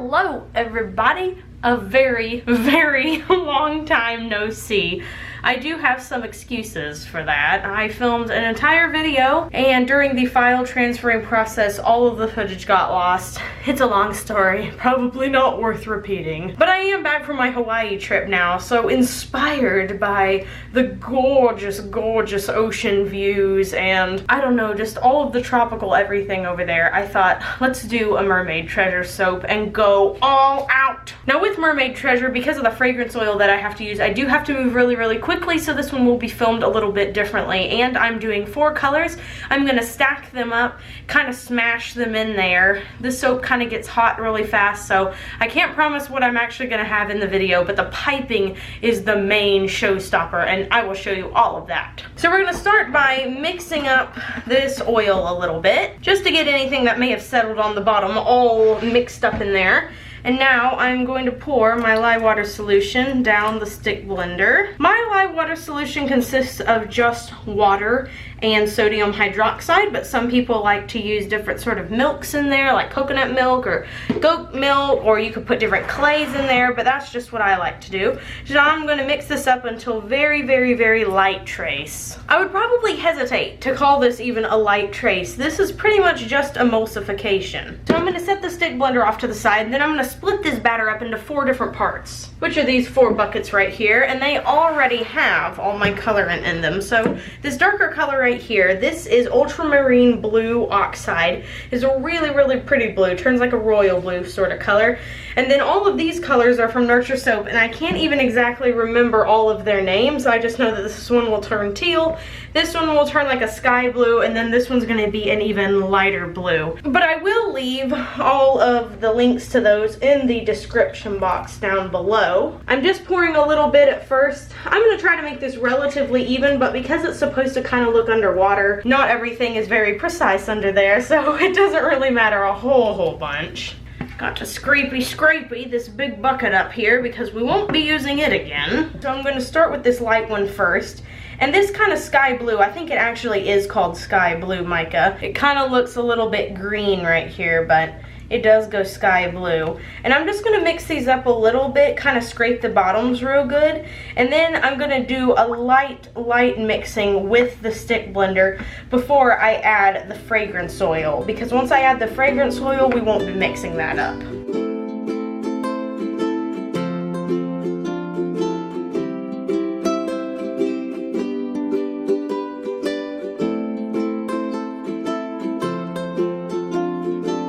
Hello everybody, a very, very long time no see. I do have some excuses for that. I filmed an entire video and during the file transferring process all of the footage got lost. It's a long story, probably not worth repeating. But I am back from my Hawaii trip now, so inspired by the gorgeous, gorgeous ocean views and I don't know, just all of the tropical everything over there, I thought let's do a mermaid treasure soap and go all out. Now with mermaid treasure, because of the fragrance oil that I have to use, I do have to move really, really quickly, so this one will be filmed a little bit differently. And I'm doing 4 colors. I'm gonna stack them up, kind of smash them in there. This soap kind of gets hot really fast, so I can't promise what I'm actually gonna have in the video, but the piping is the main showstopper, and I will show you all of that. So we're gonna start by mixing up this oil a little bit, just to get anything that may have settled on the bottom all mixed up in there. And now I'm going to pour my lye water solution down the stick blender. My lye water solution consists of just water and sodium hydroxide, but some people like to use different sort of milks in there, like coconut milk or goat milk, or you could put different clays in there, but that's just what I like to do. So I'm going to mix this up until very, very, very light trace. I would probably hesitate to call this even a light trace. This is pretty much just emulsification. So I'm going to set the stick blender off to the side, and then I'm going to split this batter up into 4 different parts, which are these 4 buckets right here, and they already have all my colorant in them. So this darker color right here, this is ultramarine blue oxide. It's a really, really pretty blue, turns like a royal blue sort of color. And then all of these colors are from Nurture Soap, and I can't even exactly remember all of their names. I just know that this one will turn teal, this one will turn like a sky blue, and then this one's going to be an even lighter blue. But I will leave all of the links to those in the description box down below. I'm just pouring a little bit at first. I'm going to try to make this relatively even, but because it's supposed to kind of look underwater, not everything is very precise under there, so it doesn't really matter a whole bunch. Got to scrapey this big bucket up here because we won't be using it again. So I'm going to start with this light one first. And this kind of sky blue, I think it actually is called sky blue mica. It kind of looks a little bit green right here, but it does go sky blue. And I'm just going to mix these up a little bit, kind of scrape the bottoms real good. And then I'm going to do a light mixing with the stick blender before I add the fragrance oil. Because once I add the fragrance oil, we won't be mixing that up.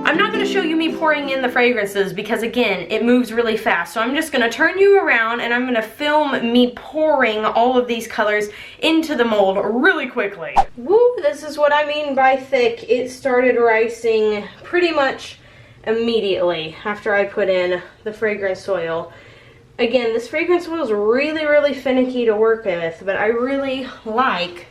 I'm not going to show you me pouring in the fragrances because again, it moves really fast. So I'm just going to turn you around and I'm going to film me pouring all of these colors into the mold really quickly. Woo, this is what I mean by thick. It started rising pretty much immediately after I put in the fragrance oil. Again, this fragrance oil is really, really finicky to work with, but I really like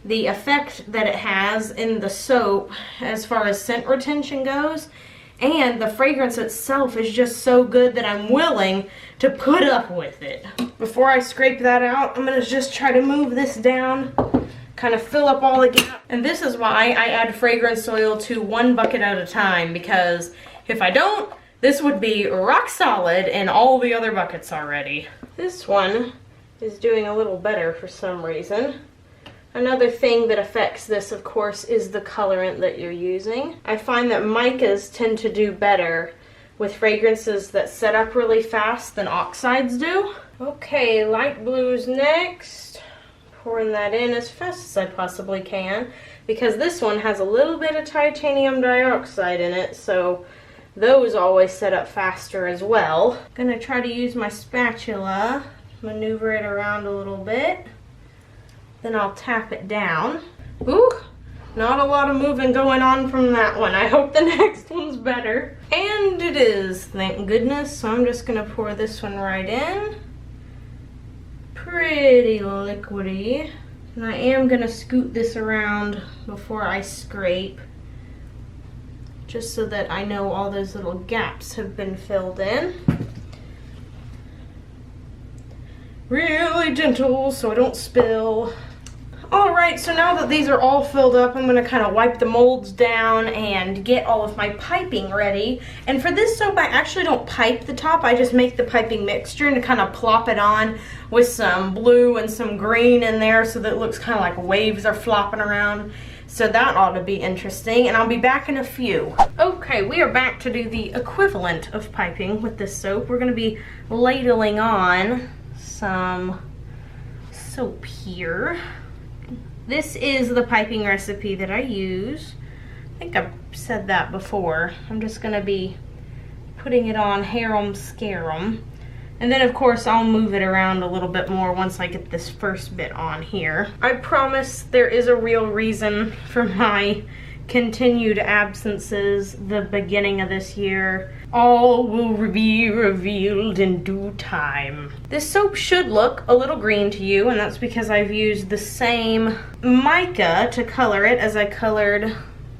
the effect that it has in the soap as far as scent retention goes, and the fragrance itself is just so good that I'm willing to put up with it. Before I scrape that out, I'm gonna just try to move this down, kind of fill up all the gaps. And this is why I add fragrance oil to 1 bucket at a time, because if I don't, this would be rock solid in all the other buckets already. This one is doing a little better for some reason. Another thing that affects this, of course, is the colorant that you're using. I find that micas tend to do better with fragrances that set up really fast than oxides do. Okay, light blue's next. Pouring that in as fast as I possibly can because this one has a little bit of titanium dioxide in it, so those always set up faster as well. Gonna try to use my spatula, maneuver it around a little bit. Then I'll tap it down. Ooh, not a lot of moving going on from that one. I hope the next one's better. And it is, thank goodness. So I'm just gonna pour this one right in. Pretty liquidy. And I am gonna scoot this around before I scrape, just so that I know all those little gaps have been filled in. Really gentle so I don't spill. Alright, so now that these are all filled up, I'm going to kind of wipe the molds down and get all of my piping ready. And for this soap, I actually don't pipe the top, I just make the piping mixture and kind of plop it on with some blue and some green in there so that it looks kind of like waves are flopping around. So that ought to be interesting, and I'll be back in a few. Okay, we are back to do the equivalent of piping with this soap. We're going to be ladling on some soap here. This is the piping recipe that I use. I think I've said that before. I'm just going to be putting it on harum-scarum. And then of course I'll move it around a little bit more once I get this first bit on here. I promise there is a real reason for my continued absences the beginning of this year. All will be revealed in due time. This soap should look a little green to you, and that's because I've used the same mica to color it as I colored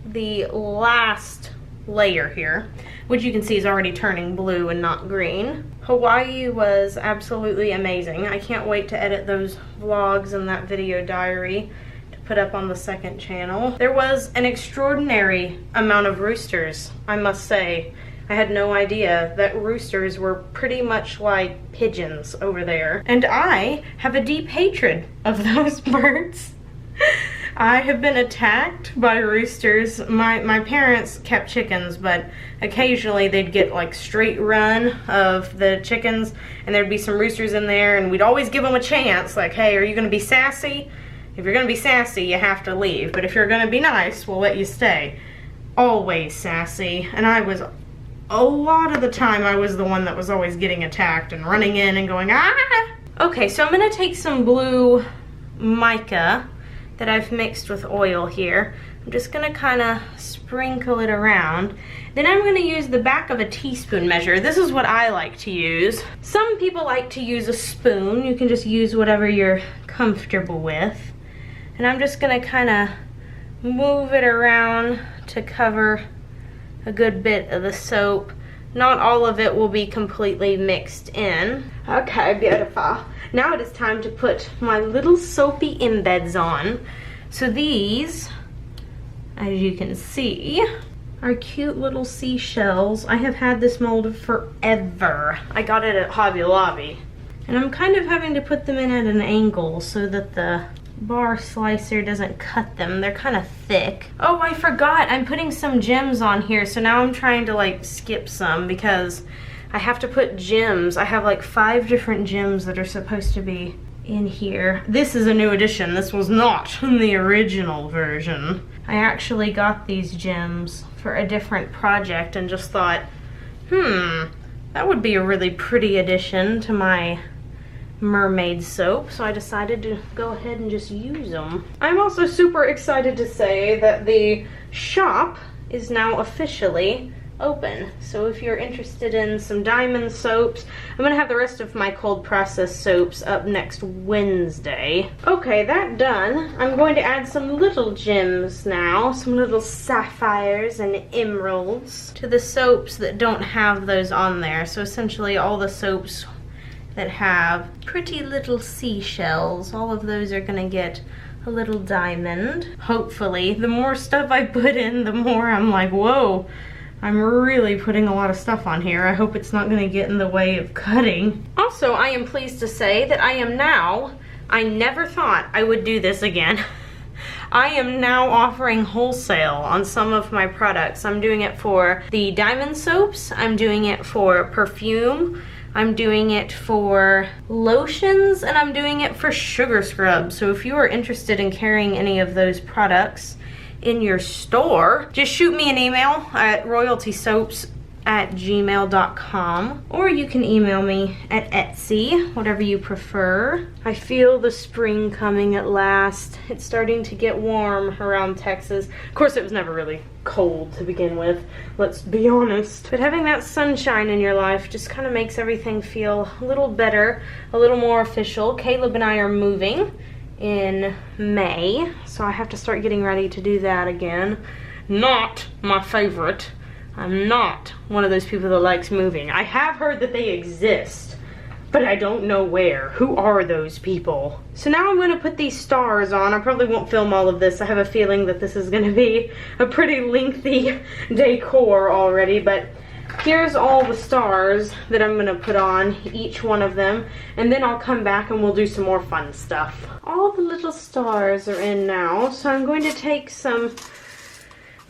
the last layer here, which you can see is already turning blue and not green. Hawaii was absolutely amazing. I can't wait to edit those vlogs and that video diary to put up on the second channel. There was an extraordinary amount of roosters, I must say. I had no idea that roosters were pretty much like pigeons over there. And I have a deep hatred of those birds. I have been attacked by roosters. My parents kept chickens, but occasionally they'd get like straight run of the chickens and there'd be some roosters in there, and we'd always give them a chance, like, hey, are you gonna be sassy? If you're gonna be sassy, you have to leave, but if you're gonna be nice, we'll let you stay. Always sassy. And I was, a lot of the time, I was the one that was always getting attacked and running in and going, ah! Okay, so I'm gonna take some blue mica that I've mixed with oil here. I'm just gonna kind of sprinkle it around. Then I'm gonna use the back of a teaspoon measure. This is what I like to use. Some people like to use a spoon. You can just use whatever you're comfortable with. And I'm just gonna kind of move it around to cover a good bit of the soap. Not all of it will be completely mixed in. Okay, beautiful. Now it is time to put my little soapy embeds on. So these, as you can see, are cute little seashells. I have had this mold forever. I got it at Hobby Lobby. And I'm kind of having to put them in at an angle so that the bar slicer doesn't cut them. They're kind of thick. Oh, I forgot. I'm putting some gems on here. So now I'm trying to like skip some because I have to put gems. I have like 5 different gems that are supposed to be in here. This is a new addition. This was not in the original version. I actually got these gems for a different project and just thought, that would be a really pretty addition to my mermaid soap, so I decided to go ahead and just use them. I'm also super excited to say that the shop is now officially open. So if you're interested in some diamond soaps, I'm gonna have the rest of my cold process soaps up next Wednesday. Okay, that done. I'm going to add some little gems now, some little sapphires and emeralds to the soaps that don't have those on there. So essentially all the soaps that have pretty little seashells, all of those are gonna get a little diamond. Hopefully, the more stuff I put in, the more I'm like, whoa, I'm really putting a lot of stuff on here. I hope it's not gonna get in the way of cutting. Also, I am pleased to say that I never thought I would do this again. I am now offering wholesale on some of my products. I'm doing it for the diamond soaps, I'm doing it for perfume, I'm doing it for lotions, and I'm doing it for sugar scrubs. So if you are interested in carrying any of those products in your store, just shoot me an email at royaltysoaps@gmail.com, or you can email me at Etsy, whatever you prefer. I feel the spring coming at last. It's starting to get warm around Texas. Of course, it was never really cold to begin with, let's be honest. But having that sunshine in your life just kind of makes everything feel a little better, a little more official. Caleb and I are moving in May, so I have to start getting ready to do that again. Not my favorite. I'm not one of those people that likes moving. I have heard that they exist, but I don't know where. Who are those people? So now I'm gonna put these stars on. I probably won't film all of this. I have a feeling that this is gonna be a pretty lengthy decor already, but here's all the stars that I'm gonna put on, each one of them, and then I'll come back and we'll do some more fun stuff. All the little stars are in now, so I'm going to take some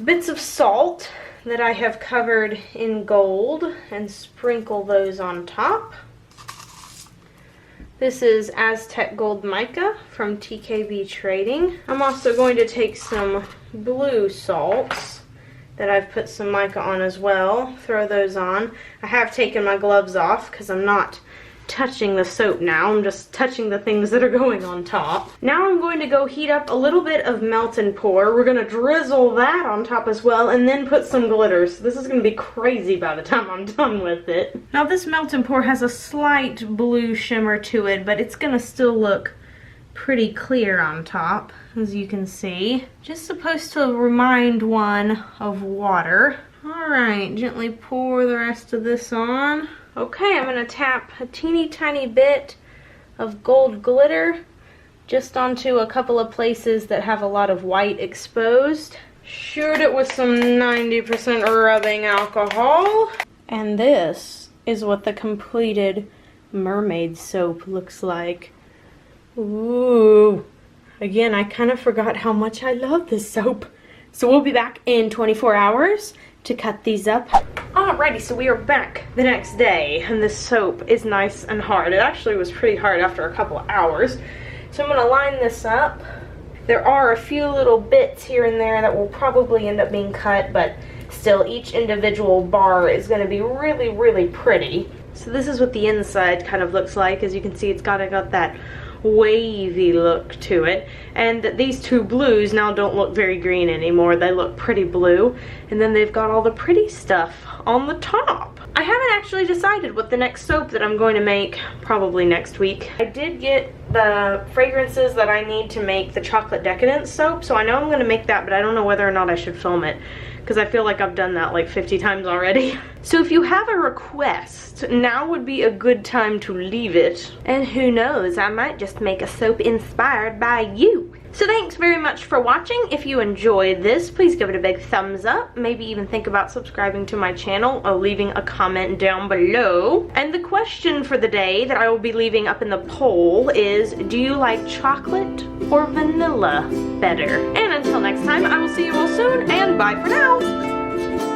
bits of salt that I have covered in gold and sprinkle those on top. This is Aztec Gold Mica from TKB Trading. I'm also going to take some blue salts that I've put some mica on as well. Throw those on. I have taken my gloves off because I'm not touching the soap now. I'm just touching the things that are going on top. Now I'm going to go heat up a little bit of melt and pour. We're going to drizzle that on top as well and then put some glitter. So this is going to be crazy by the time I'm done with it. Now this melt and pour has a slight blue shimmer to it, but it's going to still look pretty clear on top, as you can see. Just supposed to remind one of water. Alright, gently pour the rest of this on. Okay, I'm going to tap a teeny tiny bit of gold glitter just onto a couple of places that have a lot of white exposed. Shoot it with some 90% rubbing alcohol. And this is what the completed mermaid soap looks like. Ooh. Again, I kind of forgot how much I love this soap. So we'll be back in 24 hours to cut these up. Alrighty, so we are back the next day, and this soap is nice and hard. It actually was pretty hard after a couple of hours. So I'm going to line this up. There are a few little bits here and there that will probably end up being cut, but still each individual bar is going to be really, really pretty. So this is what the inside kind of looks like. As you can see, it's got that wavy look to it, and these two blues now don't look very green anymore. They look pretty blue, and then they've got all the pretty stuff on the top. I haven't actually decided what the next soap that I'm going to make, probably next week. I did get the fragrances that I need to make the chocolate decadence soap, so I know I'm going to make that, but I don't know whether or not I should film it, because I feel like I've done that like 50 times already. So if you have a request, now would be a good time to leave it. And who knows, I might just make a soap inspired by you. So thanks very much for watching. If you enjoyed this, please give it a big thumbs up. Maybe even think about subscribing to my channel or leaving a comment down below. And the question for the day that I will be leaving up in the poll is, do you like chocolate or vanilla better? And until next time, I will see you all soon, and bye for now.